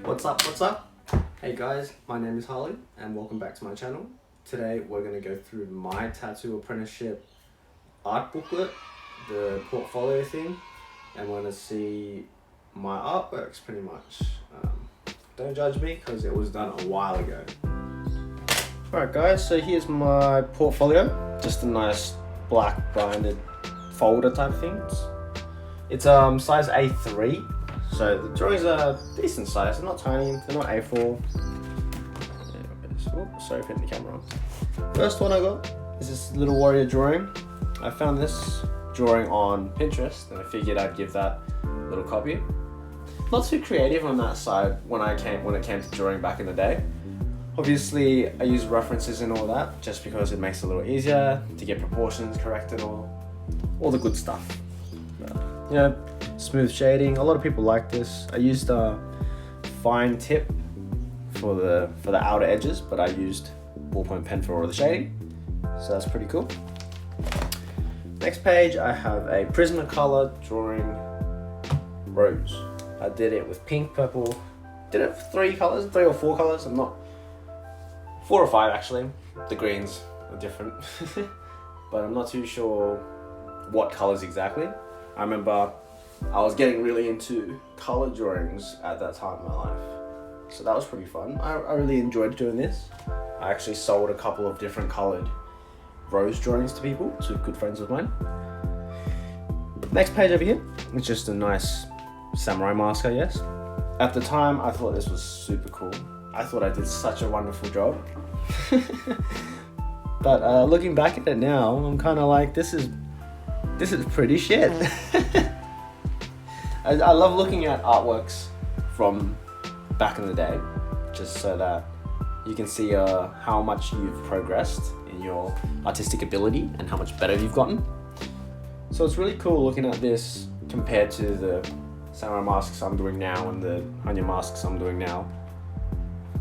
What's up, what's up? Hey guys, my name is Harley and welcome back to my channel. Today we're going to go through my tattoo apprenticeship art booklet, the portfolio thing, and we're going to see my artworks pretty much. Don't judge me because it was done a while ago. Alright guys, so here's my portfolio, just a nice black binded folder type thing. It's size A3. So the drawings are decent size, they're not tiny, they're not A4. Sorry for hitting the camera. First one I got is this little warrior drawing. I found this drawing on Pinterest and I figured I'd give that a little copy. Not too creative on that side when it came to drawing back in the day. Obviously I use references and all that just because it makes it a little easier to get proportions correct and all the good stuff. Yeah, smooth shading. A lot of people like this. I used a fine tip for the outer edges, but I used ballpoint pen for all the shading. So that's pretty cool. Next page, I have a Prismacolor drawing rose. I did it with pink, purple. Did it for 3 or 4 colors. I'm not 4 or 5 actually. The greens are different, but I'm not too sure what colors exactly. I remember I was getting really into color drawings at that time in my life. So that was pretty fun. I really enjoyed doing this. I actually sold a couple of different colored rose drawings to people, to good friends of mine. Next page over here, it's just a nice samurai mask, I guess. At the time, I thought this was super cool. I thought I did such a wonderful job. But looking back at it now, I'm kind of like, this is pretty shit. I love looking at artworks from back in the day, just so that you can see how much you've progressed in your artistic ability and how much better you've gotten. So it's really cool looking at this compared to the samurai masks I'm doing now and the Hannya masks I'm doing now.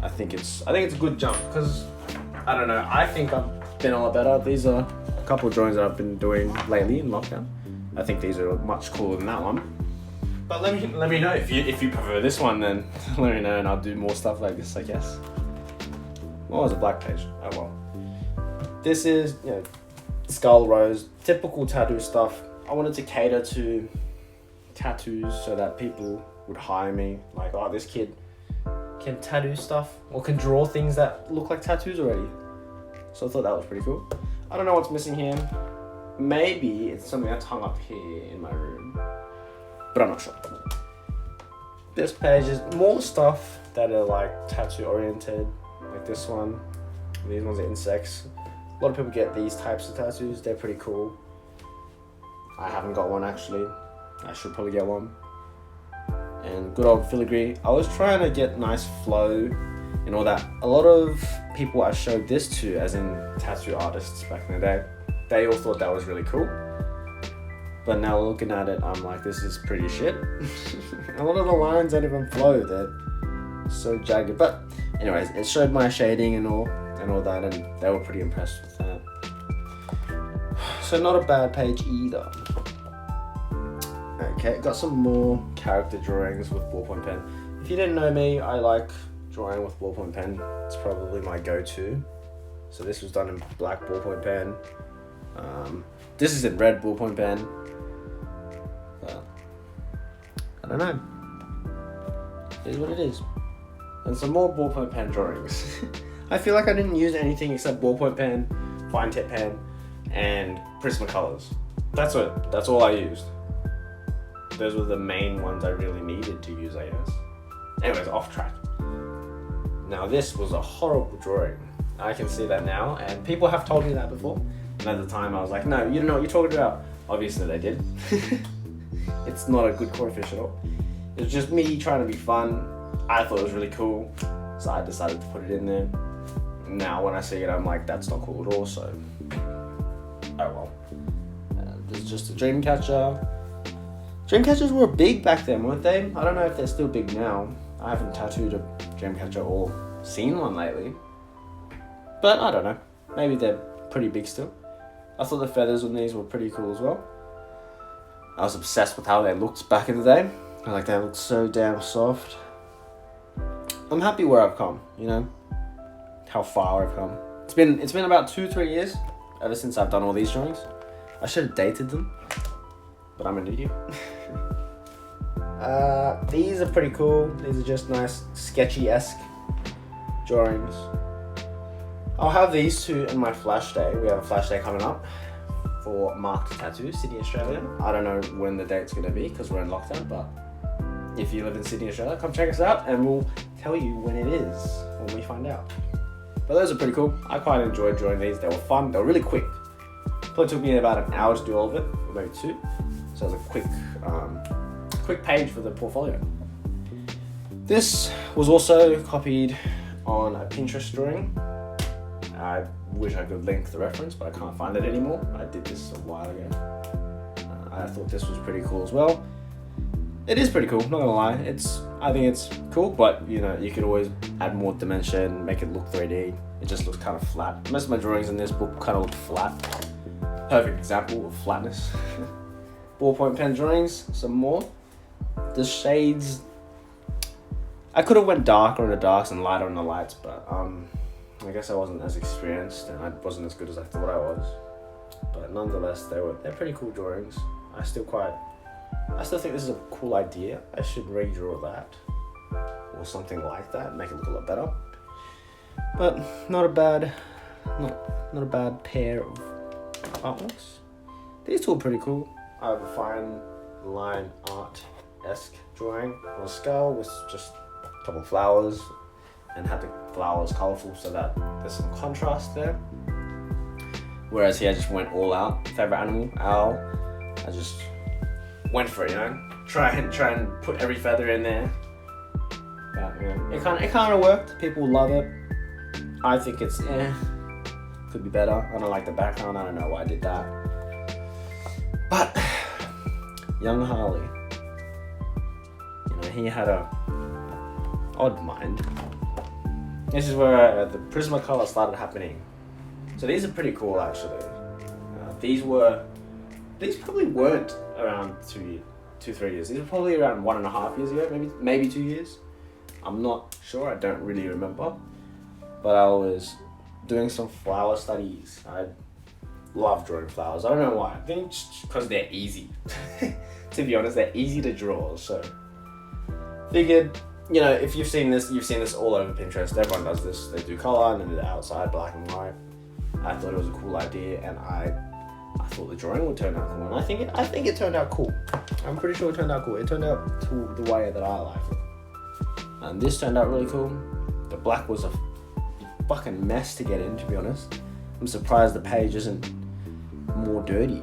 I think it's a good jump because I don't know. I think I've been a lot better. These are a couple of drawings that I've been doing lately in lockdown. I think these are much cooler than that one. But let me know if you prefer this one, then let me know and I'll do more stuff like this, I guess. What was a black page? Oh well. This is, skull rose, typical tattoo stuff. I wanted to cater to tattoos so that people would hire me. Like, oh, this kid can tattoo stuff or can draw things that look like tattoos already. So I thought that was pretty cool. I don't know what's missing here. Maybe it's something that's hung up here in my room, but I'm not sure. This page is more stuff that are like tattoo oriented, like this one. These ones are insects. A lot of people get these types of tattoos. They're pretty cool. I haven't got one actually. I should probably get one. And good old filigree. I was trying to get nice flow and all that. A lot of people I showed this to, as in tattoo artists back in the day, they all thought that was really cool. But now looking at it, I'm like, this is pretty shit. A lot of the lines don't even flow, they're so jagged. But anyways, it showed my shading and all that, and they were pretty impressed with that. So not a bad page either. Okay, got some more character drawings with ballpoint pen. If you didn't know me, I like drawing with ballpoint pen. It's probably my go-to. So this was done in black ballpoint pen. This is in red ballpoint pen. But I don't know. It is what it is. And some more ballpoint pen drawings. I feel like I didn't use anything except ballpoint pen, fine tip pen, and Prismacolors. That's all I used. Those were the main ones I really needed to use, I guess. Anyways, off track. Now this was a horrible drawing. I can see that now, and people have told me that before. And at the time I was like, no, you don't know what you're talking about. Obviously they did. It's not a good core fish at all. It was just me trying to be fun. I thought it was really cool, so I decided to put it in there. Now when I see it, I'm like, that's not cool at all, so oh well. This is just a dream catcher. Dream catchers were big back then, weren't they? I don't know if they're still big now. I haven't tattooed a dream catcher or seen one lately. But I don't know. Maybe they're pretty big still. I thought the feathers on these were pretty cool as well. I was obsessed with how they looked back in the day. Like, they looked so damn soft. I'm happy where I've come, you know, how far I've come. It's been about 2-3 years ever since I've done all these drawings. I should have dated them, but I'm an idiot. These are pretty cool. These are just nice sketchy-esque drawings. I'll have these two in my flash day. We have a flash day coming up for Marked Tattoo, Sydney, Australia. I don't know when the date's gonna be because we're in lockdown, but if you live in Sydney, Australia, come check us out and we'll tell you when it is, when we find out. But those are pretty cool. I quite enjoyed drawing these. They were fun. They were really quick. Probably took me about an hour to do all of it, or maybe 2. So it was a quick page for the portfolio. This was also copied on a Pinterest drawing. I wish I could link the reference, but I can't find it anymore. I did this a while ago. I thought this was pretty cool as well. It is pretty cool, not gonna lie. I think it's cool, but you know, you could always add more dimension, make it look 3D. It just looks kind of flat. Most of my drawings in this book kind of look flat. Perfect example of flatness. Ballpoint pen drawings, some more. The shades, I could have went darker on the darks and lighter on the lights, but I guess I wasn't as experienced and I wasn't as good as I thought I was. But nonetheless, they're pretty cool drawings. I still think this is a cool idea. I should redraw that or something like that, make it look a lot better. But not a bad pair of artworks. These two are pretty cool. I have a fine line art-esque drawing on a skull with just a couple of flowers and had the flowers colourful so that there's some contrast there. Whereas here I just went all out. Favorite animal, owl. I just went for it, you know. Try and put every feather in there. But you know, it kind of worked. People love it. I think it's could be better. I don't like the background. I don't know why I did that. But young Harley, you know, he had a odd mind. This is where the Prismacolor started happening. So these are pretty cool, actually. These probably weren't around 2-3 years. These were probably around 1.5 years ago, maybe 2 years. I'm not sure. I don't really remember. But I was doing some flower studies. I love drawing flowers. I don't know why. I think just because they're easy. To be honest, they're easy to draw. So figured, you know, if you've seen this all over Pinterest. Everyone does this. They do color and then the outside black and white. I thought it was a cool idea, and I thought the drawing would turn out cool, and I think it turned out cool. I'm pretty sure it turned out cool. It turned out to the way that I like it, and this turned out really cool. The black was a fucking mess to get in, to be honest. I'm surprised the page isn't more dirty.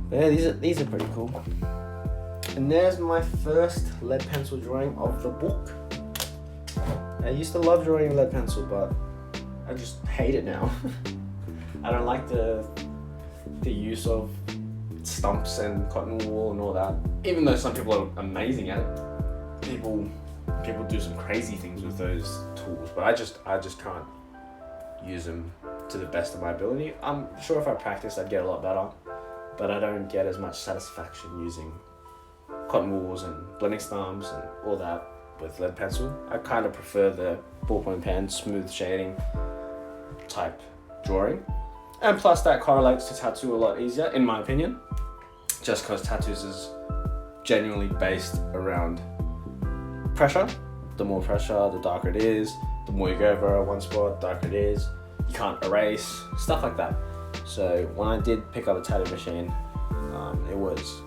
But yeah, these are pretty cool. And there's my first lead pencil drawing of the book. I used to love drawing lead pencil, but I just hate it now. I don't like the use of stumps and cotton wool and all that. Even though some people are amazing at it, people do some crazy things with those tools. But I just can't use them to the best of my ability. I'm sure if I practiced, I'd get a lot better. But I don't get as much satisfaction using cotton wools and blending stumps and all that with lead pencil. I kind of prefer the ballpoint pen, smooth shading type drawing. And plus that correlates to tattoo a lot easier, in my opinion. Just because tattoos is genuinely based around pressure. The more pressure, the darker it is. The more you go over one spot, the darker it is. You can't erase, stuff like that. So when I did pick up a tattoo machine, it was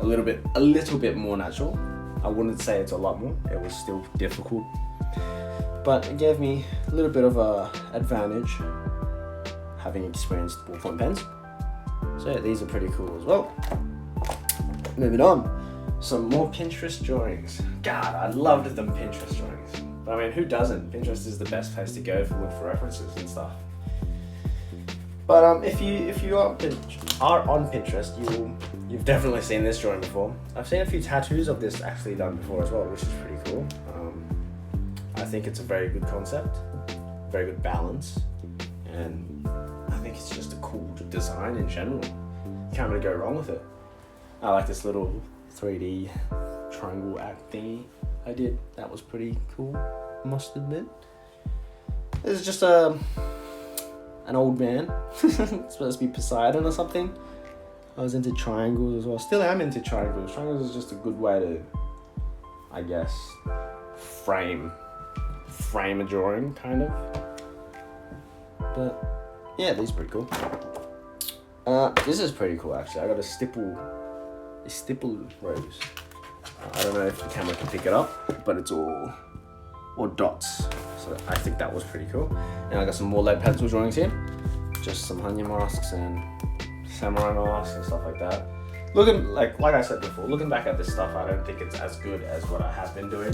a little bit more natural. I wouldn't say it's a lot more. It was still difficult, but it gave me a little bit of a advantage having experienced ballpoint pens. So yeah, these are pretty cool as well. Moving on, some more Pinterest drawings. God, I loved them Pinterest drawings. But I mean, who doesn't? Pinterest is the best place to go for look for references and stuff. But if you are on Pinterest, you've definitely seen this drawing before. I've seen a few tattoos of this actually done before as well, which is pretty cool. I think it's a very good concept, very good balance, and I think it's just a cool design in general. You can't really go wrong with it. I like this little 3D triangle act thingy I did. That was pretty cool. I must admit. This is just an old man. It's supposed to be Poseidon or something. I was into triangles as well. Still am into triangles. Triangles is just a good way to, I guess, frame a drawing, kind of. But yeah, these are pretty cool. This is pretty cool actually. I got a stipple rose. I don't know if the camera can pick it up, but it's all dots. So I think that was pretty cool. And I got some more lead pencil drawings here. Just some Hannya masks and samurai masks and stuff like that. Looking like I said before, looking back at this stuff, I don't think it's as good as what I have been doing.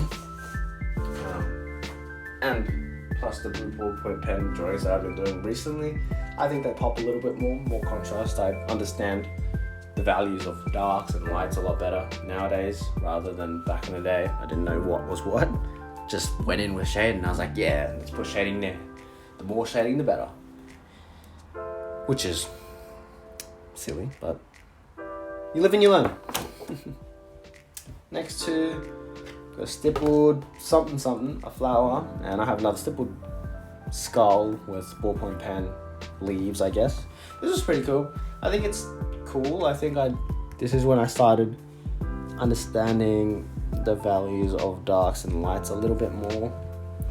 And plus the blue ballpoint pen drawings that I've been doing recently, I think they pop a little bit more contrast. I understand the values of darks and lights a lot better nowadays rather than back in the day. I didn't know what was what. Just went in with shade and I was like, yeah, let's put shading there. The more shading, the better. Which is silly, but you live and you learn. Next to got a stippled something, a flower, and I have another stippled skull with ballpoint pen leaves, I guess. This is pretty cool. I think it's cool. I think this is when I started understanding the values of darks and lights a little bit more.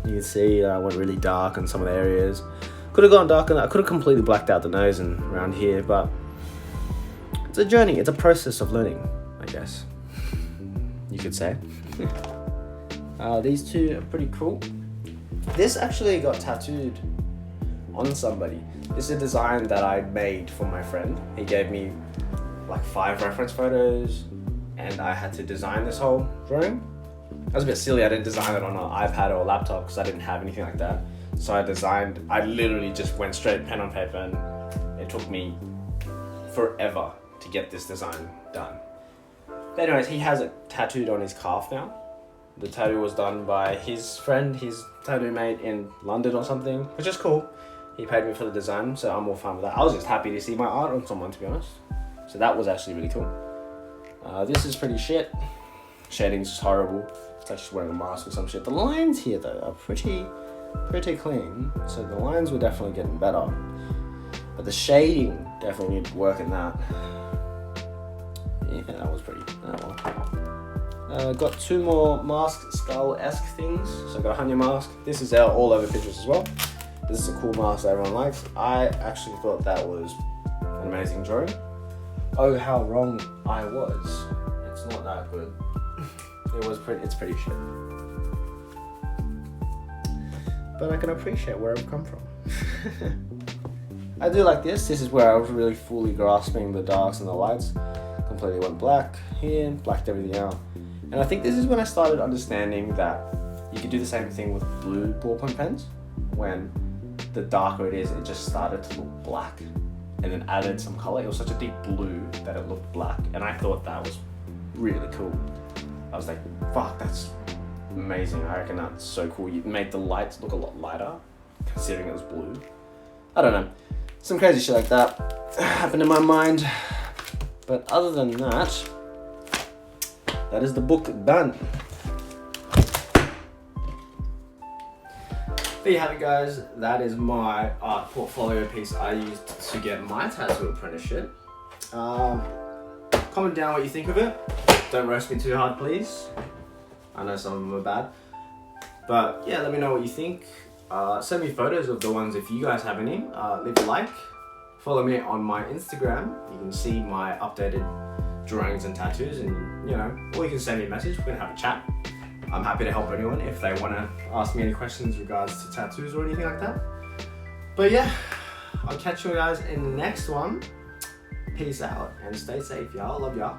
You can see I went really dark in some of the areas. Could have gone darker. I could have completely blacked out the nose and around here, but it's a journey. It's a process of learning, I guess you could say. These two are pretty cool. This actually got tattooed on somebody. This is a design that I made for my friend. He gave me like 5 reference photos and I had to design this whole drawing. That was a bit silly. I didn't design it on an iPad or a laptop because I didn't have anything like that. So I literally just went straight pen on paper and it took me forever to get this design done. But anyways, he has it tattooed on his calf now. The tattoo was done by his friend, his tattoo mate in London or something, which is cool. He paid me for the design, so I'm all fine with that. I was just happy to see my art on someone, to be honest. So that was actually really cool. This is pretty shit. Shading's just horrible. It's like just wearing a mask or some shit. The lines here though are pretty clean, so the lines were definitely getting better. But the shading definitely needed work in that. Yeah, that was pretty. Got 2 more mask skull-esque things. So I got a Hannya mask. This is out all over pictures as well. This is a cool mask that everyone likes. I actually thought that was an amazing drawing. Oh, how wrong I was. It's not that good. It's pretty shit. But I can appreciate where I've come from. I do like this. This is where I was really fully grasping the darks and the lights. Completely went black here, blacked everything out. And I think this is when I started understanding that you could do the same thing with blue ballpoint pens. When the darker it is, it just started to look black and then added some color. It was such a deep blue that it looked black. And I thought that was really cool. I was like, fuck, that's amazing. I reckon that's so cool. You made the lights look a lot lighter considering it was blue. I don't know. Some crazy shit like that happened in my mind. But other than that, that is the book done. There you have it, guys. That is my art portfolio piece I used to get my tattoo apprenticeship. Comment down what you think of it. Don't roast me too hard, please. I know some of them are bad. But yeah, let me know what you think. Send me photos of the ones if you guys have any. Leave a like. Follow me on my Instagram. You can see my updated drawings and tattoos, and or you can send me a message. We're gonna have a chat. I'm happy to help anyone if they want to ask me any questions regards to tattoos or anything like that. But yeah, I'll catch you guys in the next one. Peace out and stay safe, y'all. Love y'all.